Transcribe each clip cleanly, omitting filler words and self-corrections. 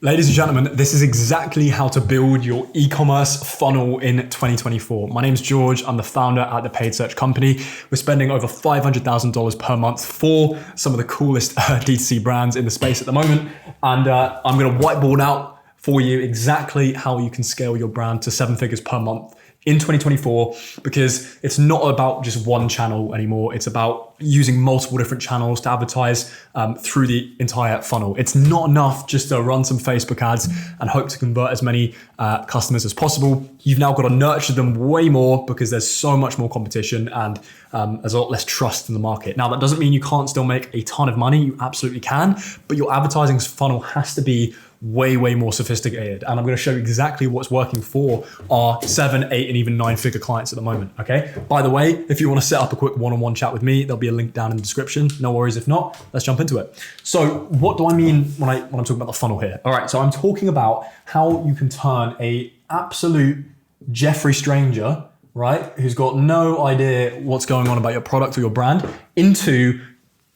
Ladies and gentlemen, this is exactly how to build your e-commerce funnel in 2024. My name's George. I'm the founder at the Paid Search Company. We're spending over $500,000 per month for some of the coolest D2C brands in the space at the moment. And I'm going to whiteboard out for you exactly how you can scale your brand to 7 figures per month in 2024, because it's not about just one channel anymore. It's about using multiple different channels to advertise through the entire funnel. It's not enough just to run some Facebook ads and hope to convert as many customers as possible. You've now got to nurture them way more because there's so much more competition and there's a lot less trust in the market. Now, that doesn't mean you can't still make a ton of money. You absolutely can, but your advertising funnel has to be way more sophisticated. And I'm going to show you exactly what's working for our 7, 8, and even 9-figure clients at the moment. Okay. By the way, if you want to set up a quick one-on-one chat with me, there'll be a link down in the description. No worries. If not, let's jump into it. So what do I mean when I'm talking about the funnel here? All right. So I'm talking about how you can turn a absolute Jeffrey stranger, right, who's got no idea what's going on about your product or your brand, into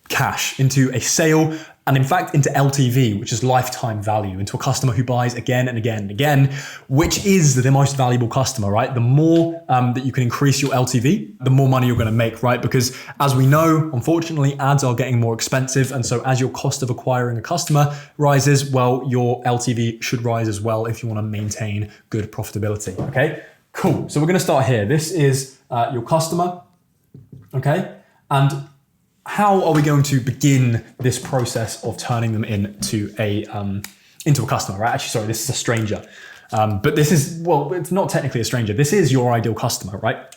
cash, into a sale, and in fact, into LTV, which is lifetime value, into a customer who buys again and again and again, which is the most valuable customer, right? The more that you can increase your LTV, the more money you're going to make, right? Because as we know, unfortunately, ads are getting more expensive. And so as your cost of acquiring a customer rises, well, your LTV should rise as well if you want to maintain good profitability, okay? Cool. So we're going to start here. This is your customer, okay? And how are we going to begin this process of turning them into a customer, right? Actually, sorry, this is a stranger. But this is, well, it's not technically a stranger. This is your ideal customer, right?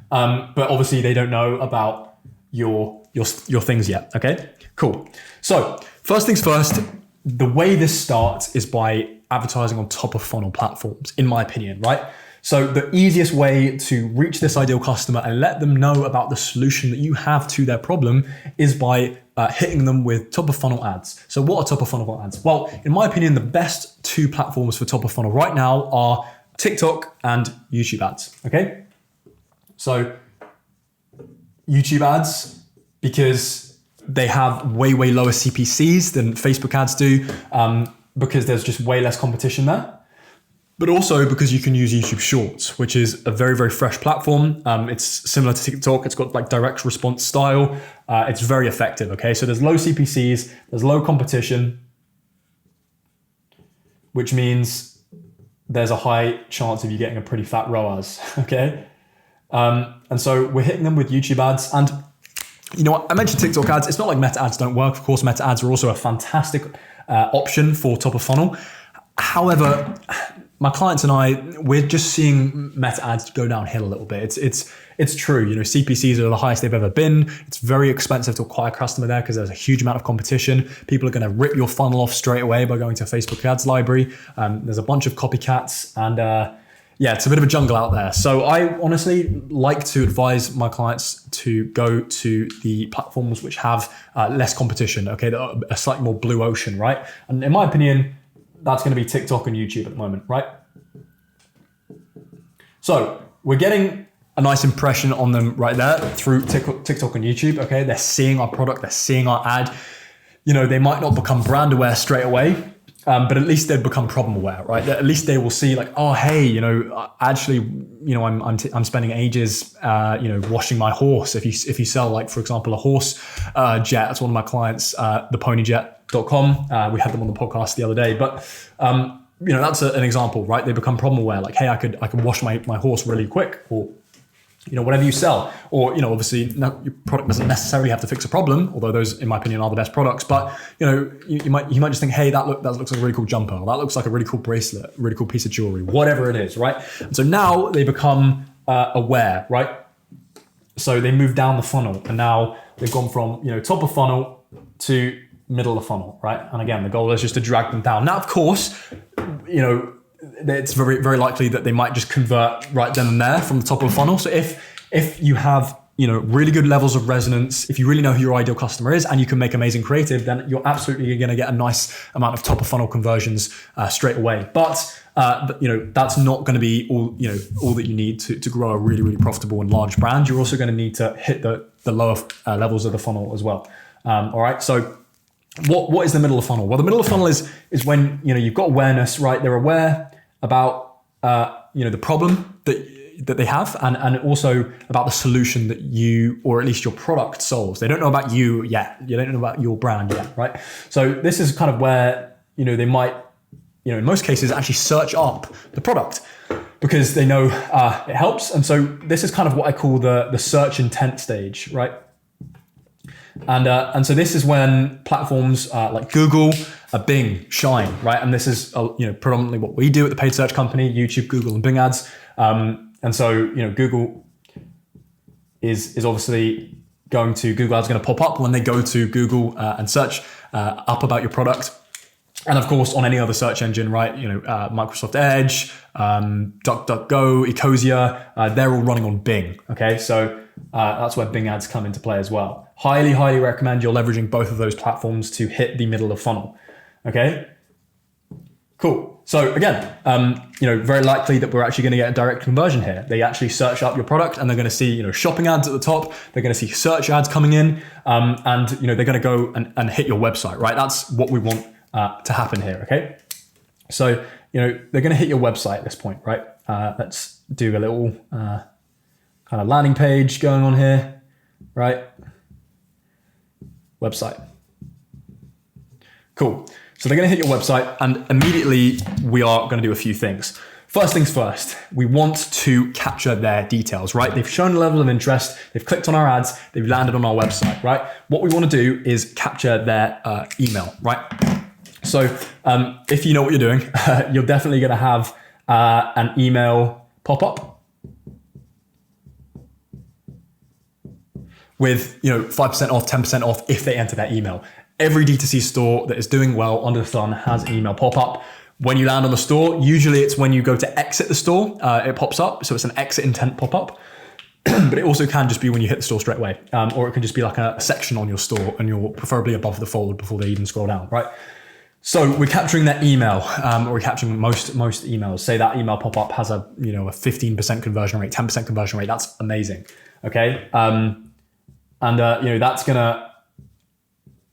But obviously they don't know about your things yet, okay? Cool. So first things first, the way this starts is by advertising on top of funnel platforms, in my opinion, right? So the easiest way to reach this ideal customer and let them know about the solution that you have to their problem is by hitting them with top of funnel ads. So what are top of funnel ads? Well, in my opinion, the best 2 platforms for top of funnel right now are TikTok and YouTube ads, okay? So YouTube ads, because they have way lower CPCs than Facebook ads do, because there's just way less competition there. But also because you can use YouTube Shorts, which is a very fresh platform. It's similar to TikTok. It's got like direct response style. It's very effective, okay? So there's low CPCs, there's low competition, which means there's a high chance of you getting a pretty fat ROAS, okay? And so we're hitting them with YouTube ads. And you know what? I mentioned TikTok ads. It's not like Meta ads don't work. Of course, Meta ads are also a fantastic option for top of funnel. However, my clients and I, we're just seeing Meta ads go downhill a little bit. It's true. You know, CPCs are the highest they've ever been. It's very expensive to acquire a customer there because there's a huge amount of competition. People are going to rip your funnel off straight away by going to Facebook ads library. There's a bunch of copycats and yeah, it's a bit of a jungle out there. So I honestly like to advise my clients to go to the platforms which have less competition, okay, that are a slightly more blue ocean, right? And in my opinion, that's going to be TikTok and YouTube at the moment, right? So we're getting a nice impression on them right there through TikTok and YouTube, okay? They're seeing our product, they're seeing our ad. You know, they might not become brand aware straight away, but at least they've become problem aware, right? At least they will see like, oh, hey, you know, actually, you know, I'm spending ages, you know, washing my horse. If you sell like, for example, a horse jet, that's one of my clients, theponyjet.com. We had them on the podcast the other day, but you know, that's an example, right? They become problem aware, like, hey, I could wash my horse really quick, or you know, whatever you sell, or you know, obviously, no, your product doesn't necessarily have to fix a problem, although those, in my opinion, are the best products. But you know, you might just think, hey, that looks like a really cool jumper, or that looks like a really cool bracelet, really cool piece of jewelry, whatever it is, right? And so now they become aware, right? So they move down the funnel, and now they've gone from, you know, top of funnel to middle of funnel, right? And again, the goal is just to drag them down. Now, of course, you know, it's very likely that they might just convert right then and there from the top of the funnel. So if you have, you know, really good levels of resonance, if you really know who your ideal customer is and you can make amazing creative, then you're absolutely going to get a nice amount of top of funnel conversions straight away. But you know, that's not going to be all, you know, all that you need to grow a really profitable and large brand. You're also going to need to hit the lower levels of the funnel as well. All right. So what is the middle of funnel? Well, the middle of funnel is when, you've got awareness, right? They're aware about, the problem that they have, and also about the solution that you, or at least your product, solves. They don't know about you yet. You don't know about your brand yet, right? So this is kind of where, they might, in most cases, actually search up the product because they know it helps. And so this is kind of what I call the search intent stage, right? And so this is when platforms like Google, Bing shine, right? And this is predominantly what we do at the paid search company: YouTube, Google, and Bing ads. And so Google is obviously Google ads going to pop up when they go to Google and search up about your product. And of course, on any other search engine, right? Microsoft Edge, DuckDuckGo, Ecosia, they're all running on Bing. Okay, so that's where Bing ads come into play as well. Highly, highly recommend you're leveraging both of those platforms to hit the middle of funnel. Okay, cool. So again, very likely that we're actually going to get a direct conversion here. They actually search up your product and they're going to see, shopping ads at the top. They're going to see search ads coming in, and they're going to go and hit your website, right? That's what we want to happen here. Okay, so they're going to hit your website at this point, right? Let's do a little kind of landing page going on here, right? Website. Cool. So they're going to hit your website, and immediately we are going to do a few things. First things first, we want to capture their details, right? They've shown a level of interest, they've clicked on our ads, they've landed on our website, right? What we want to do is capture their email, right? So if you know what you're doing, you're definitely going to have an email pop up with 5% off, 10% off if they enter that email. Every D2C store that is doing well under the sun has an email pop up. When you land on the store, usually it's when you go to exit the store, it pops up. So it's an exit intent pop up. But it also can just be when you hit the store straight away. Or it can just be like a section on your store and you're preferably above the fold before they even scroll down, right? So we're capturing that email, or we're capturing most emails. Say that email pop up has a 15% conversion rate, 10% conversion rate. That's amazing. Okay. That's gonna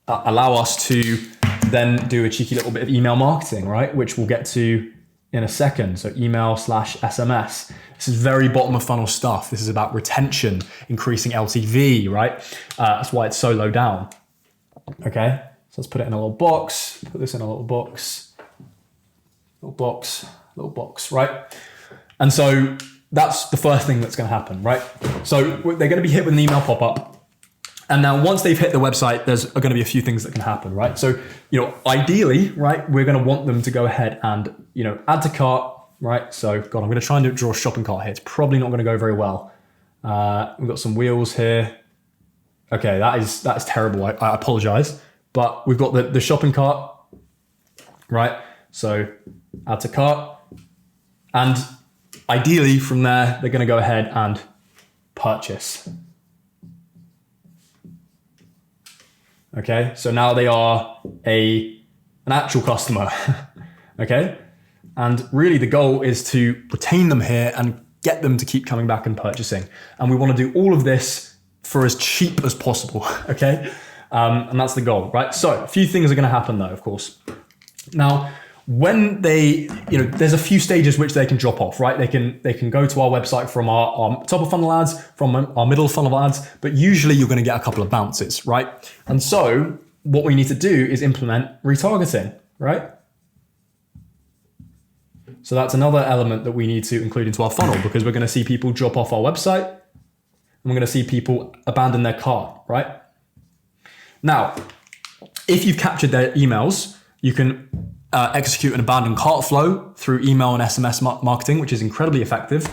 allow us to then do a cheeky little bit of email marketing, right? Which we'll get to in a second. So email/SMS. This is very bottom of funnel stuff. This is about retention, increasing LTV, right? That's why it's so low down. Okay. So let's put it in a little box. Put this in a little box. Little box, right? And so that's the first thing that's going to happen, right? So they're going to be hit with an email pop-up. And now once they've hit the website, there's going to be a few things that can happen, right? So, ideally, right, we're going to want them to go ahead and, add to cart, right? So, God, I'm going to try and draw a shopping cart here. It's probably not going to go very well. We've got some wheels here. Okay, that is terrible. I apologize. But we've got the shopping cart, right? So add to cart. And ideally from there, they're going to go ahead and purchase. Okay, so now they are an actual customer. Okay, and really the goal is to retain them here and get them to keep coming back and purchasing. And we want to do all of this for as cheap as possible. Okay, and that's the goal, right? So a few things are going to happen though, of course. Now, when they, there's a few stages which they can drop off, right? They can go to our website from our top of funnel ads, from our middle of funnel ads, but usually you're going to get a couple of bounces, right? And so what we need to do is implement retargeting, right? So that's another element that we need to include into our funnel, because we're going to see people drop off our website and we're going to see people abandon their cart, right? Now, if you've captured their emails, you can execute an abandoned cart flow through email and SMS marketing, which is incredibly effective.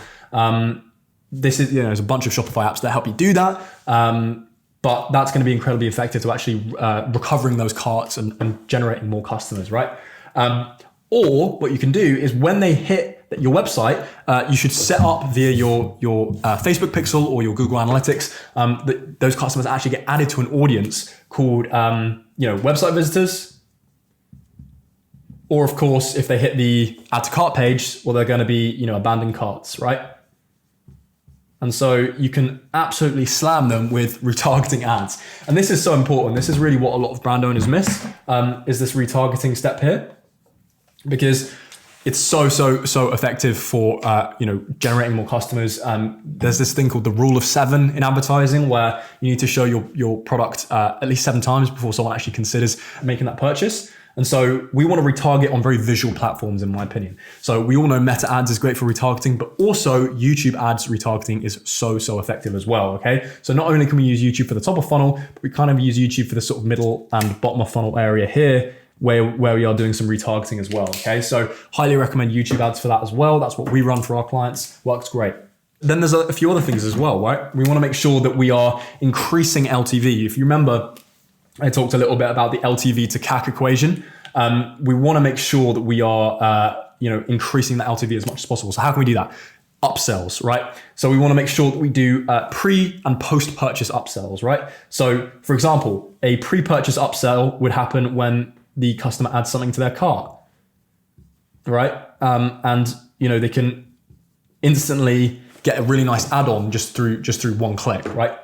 This is, there's a bunch of Shopify apps that help you do that. But that's going to be incredibly effective to actually recovering those carts and generating more customers, right? Or what you can do is when they hit your website, you should set up via your Facebook pixel or your Google Analytics that those customers actually get added to an audience called website visitors. Or of course, if they hit the add to cart page, well, they're going to be abandoned carts, right? And so you can absolutely slam them with retargeting ads. And this is so important. This is really what a lot of brand owners miss, is this retargeting step here, because it's so effective for generating more customers. There's this thing called the rule of 7 in advertising, where you need to show your product at least 7 times before someone actually considers making that purchase. And so we want to retarget on very visual platforms, in my opinion. So we all know Meta ads is great for retargeting, but also YouTube ads retargeting is so effective as well, okay? So not only can we use YouTube for the top of funnel, but we kind of use YouTube for the sort of middle and bottom of funnel area here, where we are doing some retargeting as well, okay? So highly recommend YouTube ads for that as well. That's what we run for our clients. Works great. Then there's a few other things as well, right? We want to make sure that we are increasing LTV. If you remember, I talked a little bit about the LTV to CAC equation. We want to make sure that we are, increasing the LTV as much as possible. So how can we do that? Upsells, right? So we want to make sure that we do pre and post-purchase upsells, right? So for example, a pre-purchase upsell would happen when the customer adds something to their cart, right? They can instantly get a really nice add-on just through one click, right?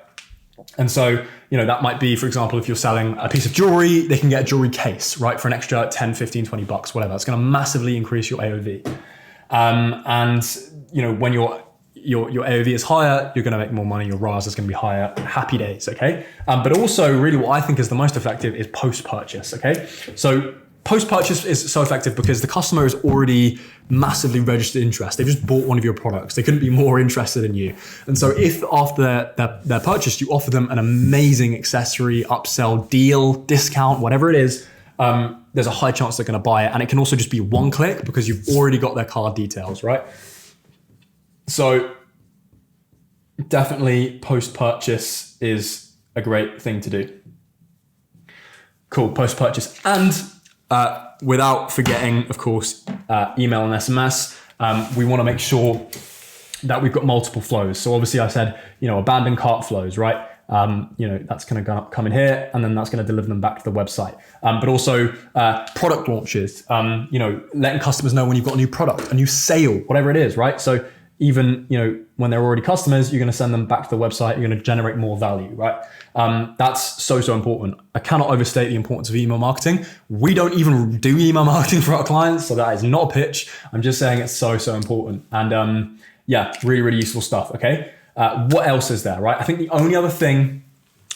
And so, that might be, for example, if you're selling a piece of jewelry, they can get a jewelry case, right? For an extra 10, 15, 20 bucks, whatever. It's going to massively increase your AOV. When your AOV is higher, you're going to make more money. Your ROAS is going to be higher. Happy days, okay? But also really what I think is the most effective is post-purchase, okay? So post-purchase is so effective because the customer is already massively registered interest. They've just bought one of your products. They couldn't be more interested in you. And so if after their purchase, you offer them an amazing accessory, upsell, deal, discount, whatever it is, there's a high chance they're going to buy it. And it can also just be one click because you've already got their card details, right? So definitely post-purchase is a great thing to do. Cool, post-purchase. And without forgetting, of course, email and SMS, we want to make sure that we've got multiple flows. So obviously I said, abandoned cart flows, right? That's going to come in here, and then that's going to deliver them back to the website. But also product launches, letting customers know when you've got a new product, a new sale, whatever it is, right? So even, when they're already customers, you're going to send them back to the website. You're going to generate more value, right? That's so important. I cannot overstate the importance of email marketing. We don't even do email marketing for our clients, so that is not a pitch. I'm just saying it's so important. And really useful stuff, okay? What else is there, right? I think the only other thing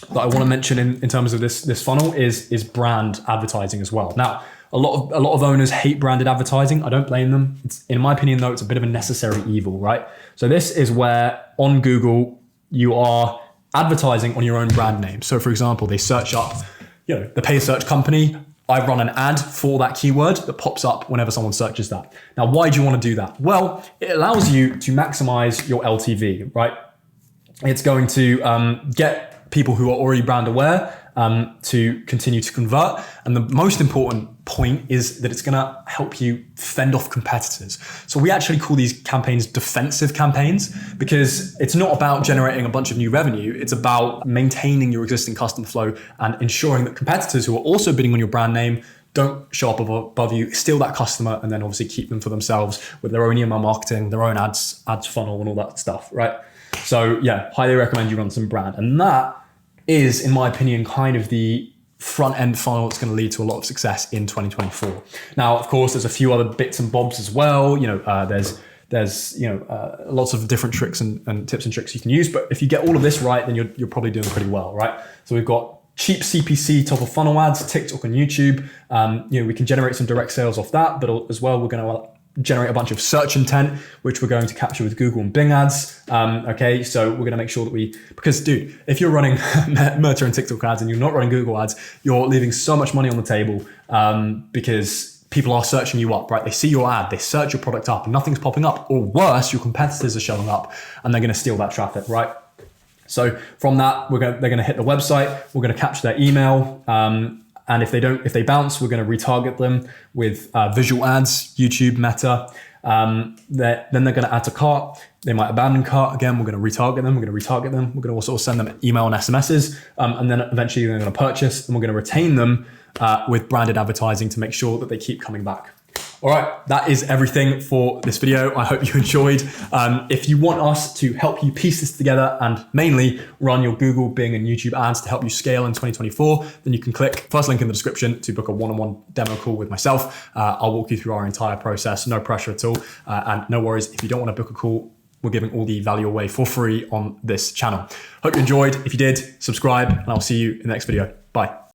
that I want to mention in terms of this funnel is brand advertising as well. Now, a lot of owners hate branded advertising. I don't blame them. In my opinion, though, it's a bit of a necessary evil, right? So this is where on Google you are advertising on your own brand name. So for example, they search up, the paid search company. I run an ad for that keyword that pops up whenever someone searches that. Now, why do you want to do that? Well, it allows you to maximize your LTV, right? It's going to get people who are already brand aware to continue to convert. And the most important point is that it's going to help you fend off competitors. So we actually call these campaigns defensive campaigns, because it's not about generating a bunch of new revenue. It's about maintaining your existing customer flow and ensuring that competitors who are also bidding on your brand name don't show up above you, steal that customer, and then obviously keep them for themselves with their own email marketing, their own ads funnel and all that stuff, right? So yeah, highly recommend you run some brand. And that is, in my opinion, kind of the front end funnel that's going to lead to a lot of success in 2024. Now, of course, there's a few other bits and bobs as well. There's lots of different tricks and tips and tricks you can use. But if you get all of this right, then you're probably doing pretty well, right? So we've got cheap CPC top of funnel ads, TikTok and YouTube. We can generate some direct sales off that, but as well, we're going to generate a bunch of search intent, which we're going to capture with Google and Bing ads. Okay, so we're going to make sure that because dude, if you're running Meta and TikTok ads and you're not running Google ads, you're leaving so much money on the table because people are searching you up, right? They see your ad, they search your product up and nothing's popping up, or worse, your competitors are showing up and they're going to steal that traffic, right? So from that, they're going to hit the website, we're going to capture their email, and if they bounce, we're going to retarget them with visual ads, YouTube, Meta. Then they're going to add to cart. They might abandon cart. Again, we're going to retarget them. We're going to also send them email and SMSs. And then eventually they're going to purchase, and we're going to retain them with branded advertising to make sure that they keep coming back. All right, that is everything for this video. I hope you enjoyed. If you want us to help you piece this together and mainly run your Google, Bing, and YouTube ads to help you scale in 2024, then you can click first link in the description to book a one-on-one demo call with myself. I'll walk you through our entire process, no pressure at all. And no worries, if you don't want to book a call, we're giving all the value away for free on this channel. Hope you enjoyed. If you did, subscribe, and I'll see you in the next video. Bye.